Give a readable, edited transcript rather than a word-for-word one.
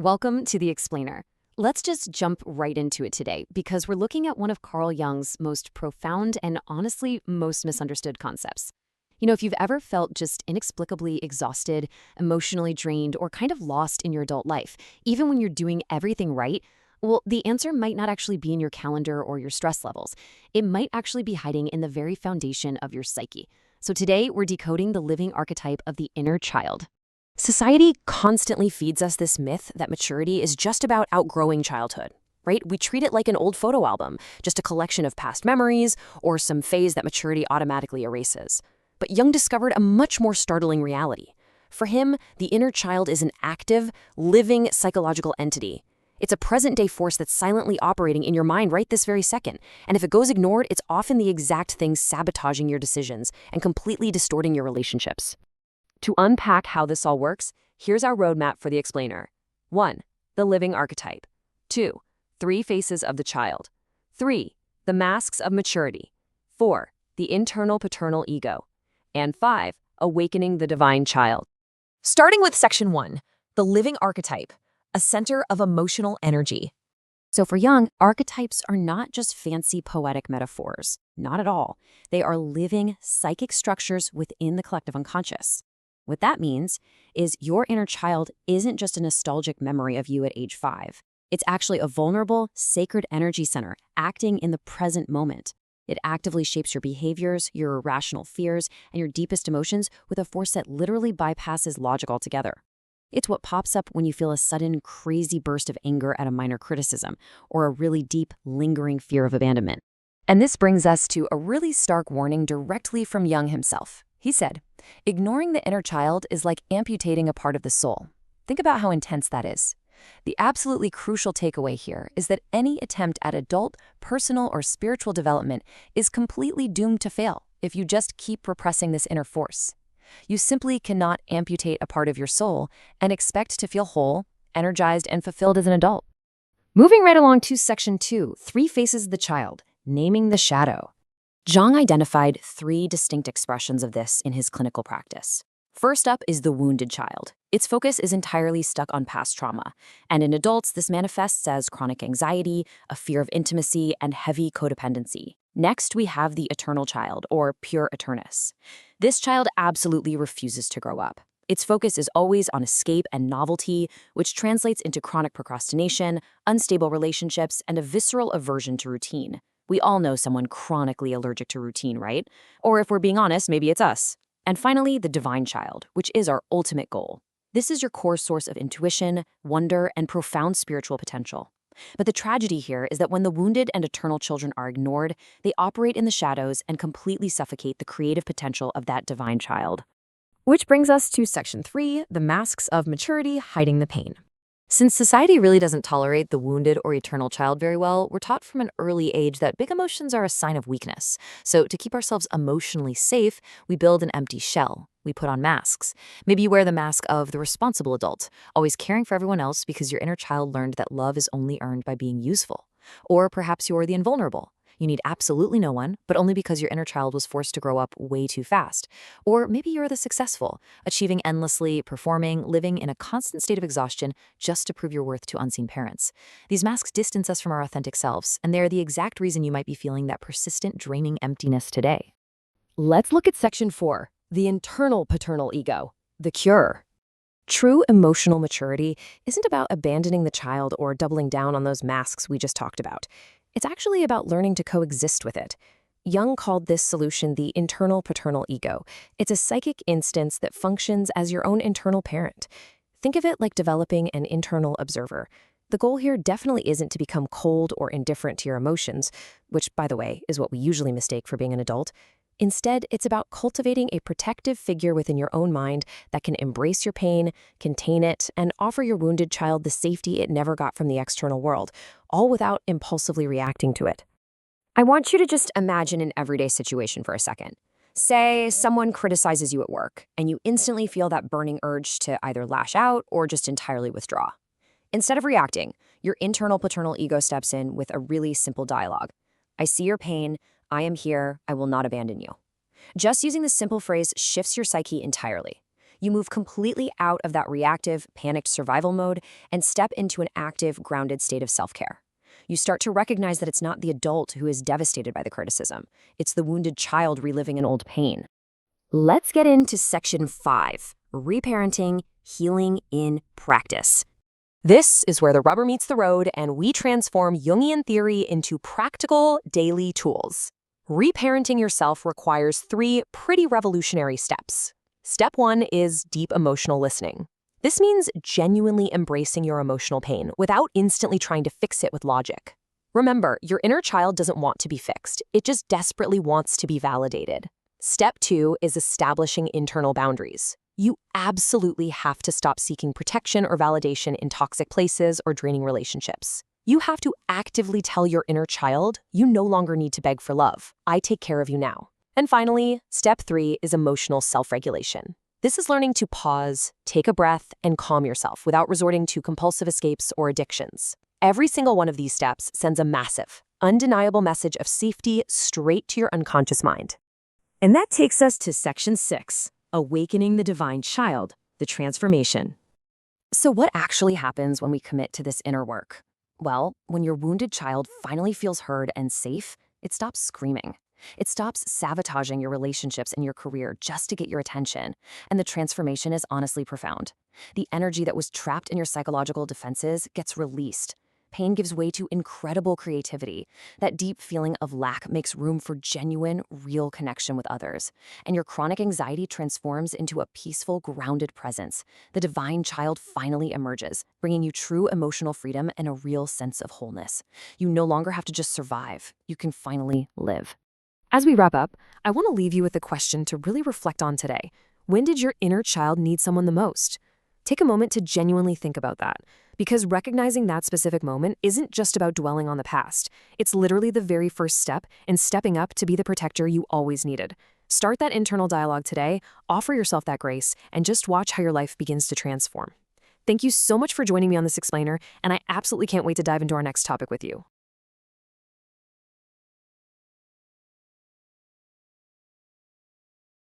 Welcome to The Explainer. Let's just jump right into it today because we're looking at one of Carl Jung's most profound and honestly most misunderstood concepts. If you've ever felt just inexplicably exhausted, emotionally drained, or kind of lost in your adult life, even when you're doing everything right, well, the answer might not actually be in your calendar or your stress levels. It might actually be hiding in the very foundation of your psyche. So today, we're decoding the living archetype of the inner child. Society constantly feeds us this myth that maturity is just about outgrowing childhood, right? We treat it like an old photo album, just a collection of past memories or some phase that maturity automatically erases. But Jung discovered a much more startling reality. For him, the inner child is an active, living psychological entity. It's a present-day force that's silently operating in your mind right this very second. And if it goes ignored, it's often the exact thing sabotaging your decisions and completely distorting your relationships. To unpack how this all works, here's our roadmap for the explainer. 1. The living archetype. 2. 3 faces of the child. 3. The masks of maturity. 4. The internal paternal ego. And 5. Awakening the divine child. Starting with section 1, the living archetype, a center of emotional energy. So for Jung, archetypes are not just fancy poetic metaphors. Not at all. They are living psychic structures within the collective unconscious. What that means is your inner child isn't just a nostalgic memory of you at age 5. It's actually a vulnerable, sacred energy center acting in the present moment. It actively shapes your behaviors, your irrational fears, and your deepest emotions with a force that literally bypasses logic altogether. It's what pops up when you feel a sudden, crazy burst of anger at a minor criticism or a really deep, lingering fear of abandonment. And this brings us to a really stark warning directly from Jung himself. He said, ignoring the inner child is like amputating a part of the soul. Think about how intense that is. The absolutely crucial takeaway here is that any attempt at adult, personal, or spiritual development is completely doomed to fail if you just keep repressing this inner force. You simply cannot amputate a part of your soul and expect to feel whole, energized, and fulfilled as an adult. Moving right along to section 2, 3 faces of the child, naming the shadow. Jung identified 3 distinct expressions of this in his clinical practice. First up is the wounded child. Its focus is entirely stuck on past trauma, and in adults, this manifests as chronic anxiety, a fear of intimacy, and heavy codependency. Next, we have the eternal child, or pure eternus. This child absolutely refuses to grow up. Its focus is always on escape and novelty, which translates into chronic procrastination, unstable relationships, and a visceral aversion to routine. We all know someone chronically allergic to routine, right? Or if we're being honest, maybe it's us. And finally, the divine child, which is our ultimate goal. This is your core source of intuition, wonder, and profound spiritual potential. But the tragedy here is that when the wounded and eternal children are ignored, they operate in the shadows and completely suffocate the creative potential of that divine child. Which brings us to section 3, the masks of maturity hiding the pain. Since society really doesn't tolerate the wounded or eternal child very well, we're taught from an early age that big emotions are a sign of weakness. So to keep ourselves emotionally safe, we build an empty shell. We put on masks. Maybe you wear the mask of the responsible adult, always caring for everyone else because your inner child learned that love is only earned by being useful. Or perhaps you're the invulnerable. You need absolutely no one, but only because your inner child was forced to grow up way too fast. Or maybe you're the successful, achieving endlessly, performing, living in a constant state of exhaustion just to prove your worth to unseen parents. These masks distance us from our authentic selves, and they're the exact reason you might be feeling that persistent, draining emptiness today. Let's look at section 4, the internal paternal ego, the cure. True emotional maturity isn't about abandoning the child or doubling down on those masks we just talked about. It's actually about learning to coexist with it. Jung called this solution the internal paternal ego. It's a psychic instance that functions as your own internal parent. Think of it like developing an internal observer. The goal here definitely isn't to become cold or indifferent to your emotions, which, by the way, is what we usually mistake for being an adult. Instead, it's about cultivating a protective figure within your own mind that can embrace your pain, contain it, and offer your wounded child the safety it never got from the external world, all without impulsively reacting to it. I want you to just imagine an everyday situation for a second. Say someone criticizes you at work, and you instantly feel that burning urge to either lash out or just entirely withdraw. Instead of reacting, your internal paternal ego steps in with a really simple dialogue. I see your pain. I am here. I will not abandon you. Just using this simple phrase shifts your psyche entirely. You move completely out of that reactive, panicked survival mode and step into an active, grounded state of self-care. You start to recognize that it's not the adult who is devastated by the criticism. It's the wounded child reliving an old pain. Let's get into section 5, reparenting, healing in practice. This is where the rubber meets the road and we transform Jungian theory into practical daily tools. Reparenting yourself requires 3 pretty revolutionary steps. Step 1 is deep emotional listening. This means genuinely embracing your emotional pain without instantly trying to fix it with logic. Remember, your inner child doesn't want to be fixed. It just desperately wants to be validated. Step 2 is establishing internal boundaries. You absolutely have to stop seeking protection or validation in toxic places or draining relationships. You have to actively tell your inner child, you no longer need to beg for love. I take care of you now. And finally, step 3 is emotional self-regulation. This is learning to pause, take a breath, and calm yourself without resorting to compulsive escapes or addictions. Every single one of these steps sends a massive, undeniable message of safety straight to your unconscious mind. And that takes us to section 6, awakening the divine child, the transformation. So what actually happens when we commit to this inner work? Well, when your wounded child finally feels heard and safe, it stops screaming. It stops sabotaging your relationships and your career just to get your attention. And the transformation is honestly profound. The energy that was trapped in your psychological defenses gets released. Pain gives way to incredible creativity. That deep feeling of lack makes room for genuine, real connection with others. And your chronic anxiety transforms into a peaceful, grounded presence. The divine child finally emerges, bringing you true emotional freedom and a real sense of wholeness. You no longer have to just survive. You can finally live. As we wrap up, I want to leave you with a question to really reflect on today. When did your inner child need someone the most? Take a moment to genuinely think about that, because recognizing that specific moment isn't just about dwelling on the past. It's literally the very first step in stepping up to be the protector you always needed. Start that internal dialogue today, offer yourself that grace, and just watch how your life begins to transform. Thank you so much for joining me on this explainer, and I absolutely can't wait to dive into our next topic with you.